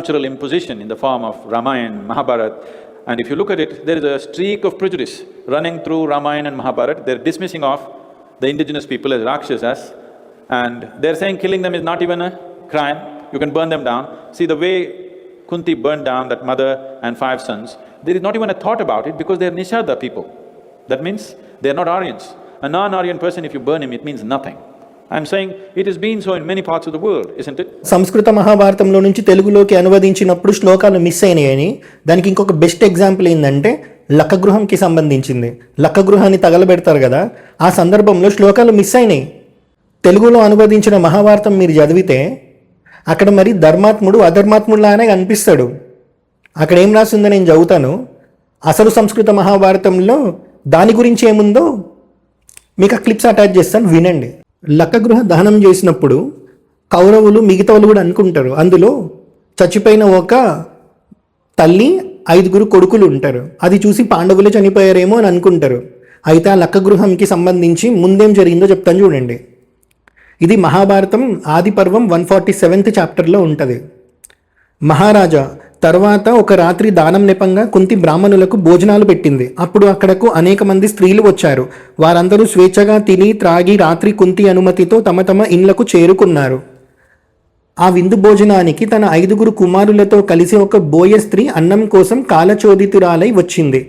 cultural imposition in the form of Ramayana, Mahabharata. And if you look at it, there is a streak of prejudice running through Ramayana and Mahabharata. They're dismissing off the indigenous people as Rakshasas, and they're saying killing them is not even a crime, you can burn them down. See the way Kunti burned down that mother and 5 sons, there is not even a thought about it because they're Nishada people. That means they're not Aryans. A non-Aryan person, if you burn him, it means nothing. I'm saying it has been so in many parts of the world, isn't it? సంస్కృత మహాభారతంలో నుంచి తెలుగులోకి అనువదించినప్పుడు శ్లోకాలు miss అయినాయని దానికి ఇంకొక best example ఏంటంటే లక్కగృహంకి సంబంధించింది. లక్కగృహాన్ని తగలబెడతారు కదా, ఆ సందర్భంలో శ్లోకాలు మిస్ అయినాయి. తెలుగులో అనువదించిన మహాభారతం మీరు చదివితే అక్కడ మరి ధర్మాత్ముడు అధర్మాత్ముడులానే కనిపిస్తాడు. అక్కడ ఏం రాసిందో నేను చదువుతాను. అసలు సంస్కృత మహాభారతంలో దాని గురించి ఏముందో మీకు ఆ క్లిప్స్ అటాచ్ చేస్తాను, వినండి. లక్కగృహ దహనం చేసినప్పుడు కౌరవులు మిగతా వాళ్ళు కూడా అనుకుంటారు అందులో చచ్చిపోయిన ఒక తల్లి 5 కొడుకులు ఉంటారు. అది చూసి పాండవులే చనిపోయారేమో అని అనుకుంటారు. అయితే ఆ లక్కగృహంకి సంబంధించి ముందేం జరిగిందో చెప్తాను చూడండి. ఇది మహాభారతం ఆది పర్వం 147th చాప్టర్లో ఉంటుంది. మహారాజా తర్వాత ఒక రాత్రి దానం నెపంగా కుంతి బ్రాహ్మణులకు భోజనాలు పెట్టింది. అప్పుడు అక్కడకు అనేక మంది స్త్రీలు వచ్చారు. వారందరూ స్వేచ్ఛగా తిని త్రాగి రాత్రి కుంతి అనుమతితో తమ తమ ఇండ్లకు చేరుకున్నారు. ఆ విందు భోజనానికి తన 5 కుమారులతో కలిసి ఒక బోయ స్త్రీ అన్నం కోసం కాలచోదితురాలై వచ్చింది.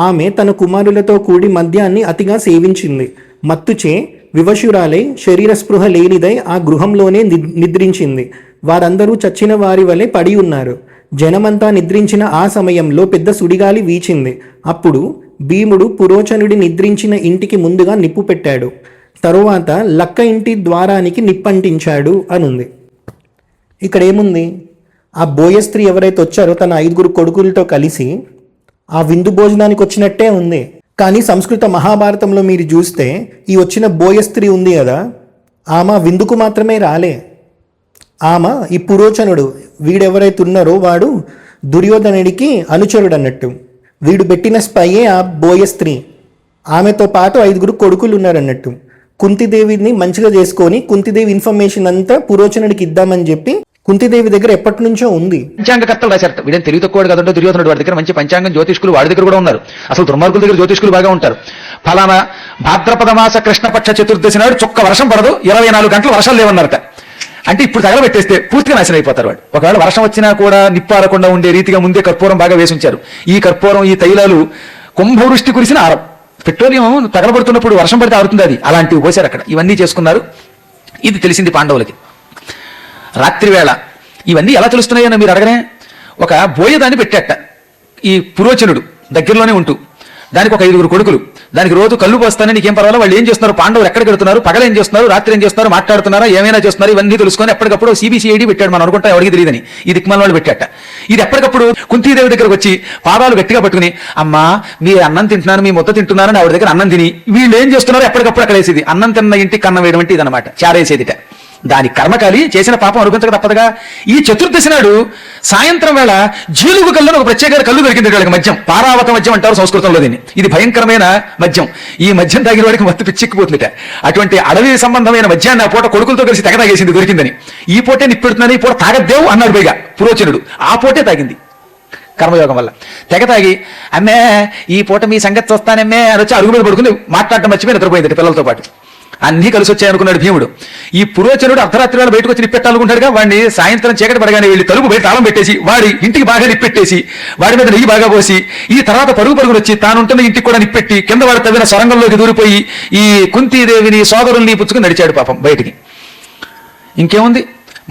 ఆమె తన కుమారులతో కూడి మద్యాన్ని అతిగా సేవించింది. మత్తుచే వివశురాలై శరీర స్పృహ లేనిదై ఆ గృహంలోనే నిద్రించింది. వారందరూ చచ్చిన వారి వలె పడి ఉన్నారు. జనమంతా నిద్రించిన ఆ సమయంలో పెద్ద సుడిగాలి వీచింది. అప్పుడు భీముడు పురోచనుడి నిద్రించిన ఇంటికి ముందుగా నిప్పు పెట్టాడు. తరువాత లక్క ఇంటి ద్వారానికి నిప్పంటించాడు అనుంది. ఇక్కడ ఏముంది? ఆ బోయ స్త్రీ ఎవరైతే వచ్చారో తన 5 కొడుకులతో కలిసి ఆ విందు భోజనానికి వచ్చినట్టే ఉంది. కానీ సంస్కృత మహాభారతంలో మీరు చూస్తే ఈ వచ్చిన బోయ స్త్రీ ఉంది కదా, ఆమె విందుకు మాత్రమే రాలే. ఆమె ఈ పురోచనుడు వీడెవరైతే ఉన్నారో వాడు దుర్యోధనుడికి అనుచరుడు అన్నట్టు. వీడు పెట్టిన స్పైయే ఆ బోయ స్త్రీ. ఆమెతో పాటు 5 కొడుకులు ఉన్నారన్నట్టు. కుంతిదేవిని మంచిగా చేసుకొని కుంతిదేవి ఇన్ఫర్మేషన్ అంతా పురోచనుడికి ఇద్దామని చెప్పి కుంతిదేవి దగ్గర ఎప్పటి నుంచో ఉంది. పంచాంగకర్తలు రాశారట. వీడని తెలివి తక్కువ కదంటే దుర్యోధనుడు వాడి దగ్గర మంచి పంచాంగం జ్యోతిష్కులు వాడి దగ్గర కూడా ఉన్నారు. అసలు దుర్మార్గుల దగ్గర జ్యోతిష్కులు బాగా ఉంటారు. ఫలానా భాద్రపద మాస కృష్ణపక్ష చతుర్దశి నాడు చొక్క వర్షం పడదు, 24 గంటలు వర్షాలు లేవన్నారట. అంటే ఇప్పుడు తగలబెట్టేస్తే పూర్తిగా నాశనం అయిపోతారు వాడు. ఒకవేళ వర్షం వచ్చినా కూడా నిప్పారకుండా ఉండే రీతిగా ముందే కర్పూరం బాగా వేసి ఉంచారు. ఈ కర్పూరం ఈ తైలాలు కుంభవృష్టి కురిసిన ఆరం. పెట్రోలియం తగలబడుతున్నప్పుడు వర్షం పడితే ఆరుతుంది, అది అలాంటివి పోసారు అక్కడ. ఇవన్నీ చేసుకున్నారు. ఇది తెలిసింది పాండవులకి. రాత్రి వేళ ఇవన్నీ ఎలా తెలుస్తున్నాయని మీరు అడగనే, ఒక బోయదాన్ని పెట్టాట ఈ పురోచనుడు దగ్గరలోనే ఉంటూ. దానికి ఒక 5 కొడుకులు. దానికి రోజు కళ్ళు పోస్తానని నీకేం పర్వాలేదు, వాళ్ళు ఏం చేస్తున్నారు, పాండవులు ఎక్కడికి వెళ్తున్నారు, పగలు ఏం చేస్తున్నారు, రాత్రి ఏం చేస్తున్నారు, మాట్లాడుతున్నారా, ఏమైనా చేస్తున్నారు, ఇవన్నీ తెలుసుకొని ఎప్పటికప్పుడు సిబిసిఐడి పెట్టాడు. మనం అనుకుంటా ఎవరికి తెలియదని. ఈ దిక్మాల వాళ్ళు పెట్టాట. ఇది ఎప్పటికప్పుడు కుంతీదేవి దగ్గరకు వచ్చి పాదాలు గట్టిగా పట్టుకుని, అమ్మా మీ అన్నం తింటున్నాను, మీ ముద్ద తింటున్నారని ఆవిడ దగ్గర అన్నం తిని వీళ్ళు ఏం చేస్తున్నారు ఎప్పటికప్పుడు అక్కడ వేసేది. అన్నం తిన్న ఇంటికి కన్నం వేయడం అంటే ఇదనమాట, చారేసేదిట. దాని కర్మకాలి చేసిన పాపం అనుభవించక తప్పదుగా. ఈ చతుర్దశి నాడు సాయంత్రం వేళ జీలుగు కళ్ళు ఒక ప్రత్యేక కళ్ళు దొరికింది వాళ్ళకి. మద్యం, పారావత మద్యం అంటారు సంస్కృతంలో దీన్ని. ఇది భయంకరమైన మద్యం. ఈ మద్యం తాగిన వాడికి మత్తు పిచ్చిక్కిపోతుందిట. అటువంటి అడవి సంబంధమైన మద్యాన్ని ఆ పూట కొడుకులతో కలిసి తెగ తాగేసింది, దొరికిందని. ఈ పూటే నిప్పెడుతుందని, ఈ పూట తాగద్దేవు అన్నాడు పైగా పురోచనుడు. ఆ పూటే తాగింది కర్మయోగం వల్ల. తెగ తాగి అమ్మే ఈ పూట మీ సంగతి చూస్తానమ్మే అని వచ్చి అరుగు మీద పడుకుని మాట్లాడటం మర్చిపోయి నిద్రపోయింది పిల్లలతో పాటు. అన్నీ కలిసి వచ్చాయనుకున్నాడు భీముడు. ఈ పురోచనుడు అర్ధరాత్రి వేళ బయటకు వచ్చి నిప్పెట్టాలనుకుంటాడుగా. వాడిని సాయంత్రం చీకటి పడగానే వెళ్ళి తలుపు బయట తాళం పెట్టేసి వాడి ఇంటికి బాగా నిప్పెట్టేసి వాడి మీద నెయ్యి బాగా పోసి ఈ తర్వాత పరుగులు వచ్చి తానుంటున్న ఇంటికి కూడా నిప్పెట్టి కింద వాడి తవ్విన సొరంగంలోకి దూరిపోయి ఈ కుంతీదేవిని సోదరుల్ని పుచ్చుకుని నడిచాడు పాపం బయటికి. ఇంకేముంది,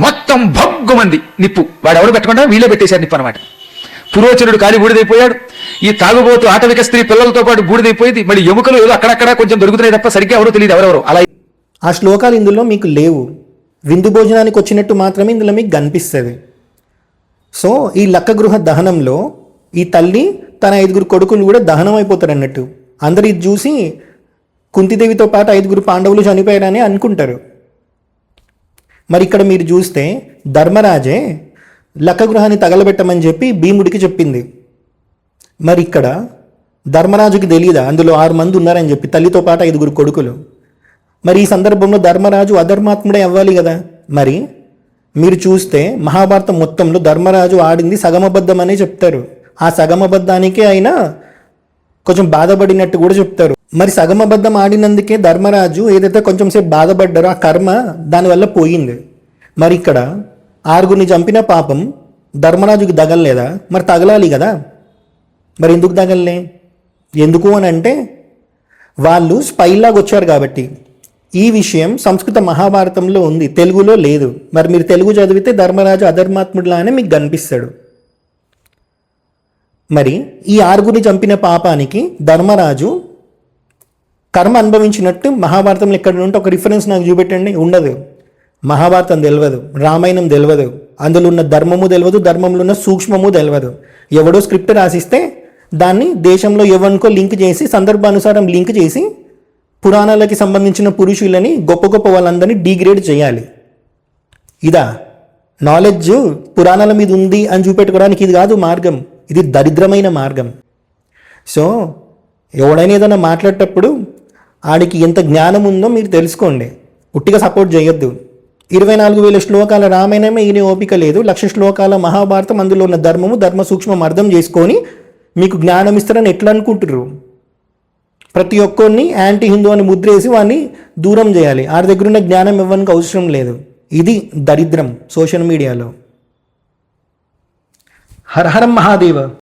మొత్తం భగ్గుమంది నిప్పు. వాడు ఎవరు పెట్టకుండా వీళ్ళే పెట్టేశారు నిప్పు అనమాట. పురోచనుడు కాలి బూడిదైపోయాడు. ఈ తాగుబోతు ఆటవిక స్త్రీ పిల్లలతో పాటు బూడిదైపోయింది. మళ్ళీ ఎముకలు ఏదో అక్కడక్కడ కొంచెం దొరుకుతున్నాయి తప్ప సరిగ్గా ఎవరో తెలియదు ఎవరెవరో. అలా ఆ శ్లోకాలు ఇందులో మీకు లేవు. విందు భోజనానికి వచ్చినట్టు మాత్రమే ఇందులో మీకు కనిపిస్తుంది. సో ఈ లక్కగృహ దహనంలో ఈ తల్లి తన 5 కొడుకులు కూడా దహనం అయిపోతారు అన్నట్టు. అందరు ఇది చూసి కుంతిదేవితో పాటు 5 పాండవులు చనిపోయారని అనుకుంటారు. మరి ఇక్కడ మీరు చూస్తే ధర్మరాజే లక్కగృహాన్ని తగలబెట్టమని చెప్పి భీముడికి చెప్పింది. మరి ఇక్కడ ధర్మరాజుకి తెలియదా అందులో 6 మంది ఉన్నారని చెప్పి, తల్లితో పాటు 5 కొడుకులు. మరి ఈ సందర్భంలో ధర్మరాజు అధర్మాత్ముడే అవ్వాలి కదా. మరి మీరు చూస్తే మహాభారతం మొత్తంలో ధర్మరాజు ఆడింది సగమబద్ధం అనే చెప్తారు. ఆ సగమబద్ధానికే ఆయన కొంచెం బాధపడినట్టు కూడా చెప్తారు. మరి సగమబద్ధం ఆడినందుకే ధర్మరాజు ఏదైతే కొంచెం సేపు బాధపడ్డారో ఆ కర్మ దానివల్ల పోయింది. మరి ఇక్కడ ఆరుగురిని చంపిన పాపం ధర్మరాజుకి తగలలేదా? మరి తగలాలి కదా. మరి ఎందుకు తగలలే? ఎందుకు అని అంటే వాళ్ళు స్పైలాగా వచ్చారు కాబట్టి. ఈ విషయం సంస్కృత మహాభారతంలో ఉంది, తెలుగులో లేదు. మరి మీరు తెలుగు చదివితే ధర్మరాజు అధర్మాత్ముడిలానే మీకు కనిపిస్తాడు. మరి ఈ ఆరుగురిని చంపిన పాపానికి ధర్మరాజు కర్మ అనుభవించినట్టు మహాభారతంలో ఎక్కడ ఉంటే ఒక రిఫరెన్స్ నాకు చూపెట్టండి. ఉండదు. మహాభారతం తెలియదు, రామాయణం తెలియదు, అందులో ఉన్న ధర్మము తెలియదు, ధర్మంలో ఉన్న సూక్ష్మము తెలియదు. ఎవడో స్క్రిప్ట్ రాసిస్తే దాన్ని దేశంలో ఎవరికో లింక్ చేసి సందర్భానుసారం లింక్ చేసి పురాణాలకి సంబంధించిన పురుషులని గొప్ప గొప్ప వాళ్ళందరినీ డిగ్రేడ్ చేయాలి. ఇదా నాలెడ్జ్ పురాణాల మీద ఉంది అని చూపెట్టుకోవడానికి? ఇది కాదు మార్గం, ఇది దరిద్రమైన మార్గం. సో ఎవడైనా ఏదైనా మాట్లాడేటప్పుడు ఆడికి ఎంత జ్ఞానం ఉందో మీరు తెలుసుకోండి, ఉట్టిగా సపోర్ట్ చేయొద్దు. 24,000 శ్లోకాల రామాయణమే ఈయన ఓపిక లేదు, 1,00,000 శ్లోకాల మహాభారతం అందులో ఉన్న ధర్మము ధర్మ సూక్ష్మం అర్థం చేసుకొని మీకు జ్ఞానం ఇస్తారని ఎట్లా అనుకుంటుర్రు? ప్రతి ఒక్కరిని యాంటీ హిందూ అని ముద్రేసి వాడిని దూరం చేయాలి. ఆడి దగ్గర ఉన్న జ్ఞానం ఇవ్వడానికి అవసరం లేదు. ఇది దరిద్రం సోషల్ మీడియాలో. హర హర మహాదేవ.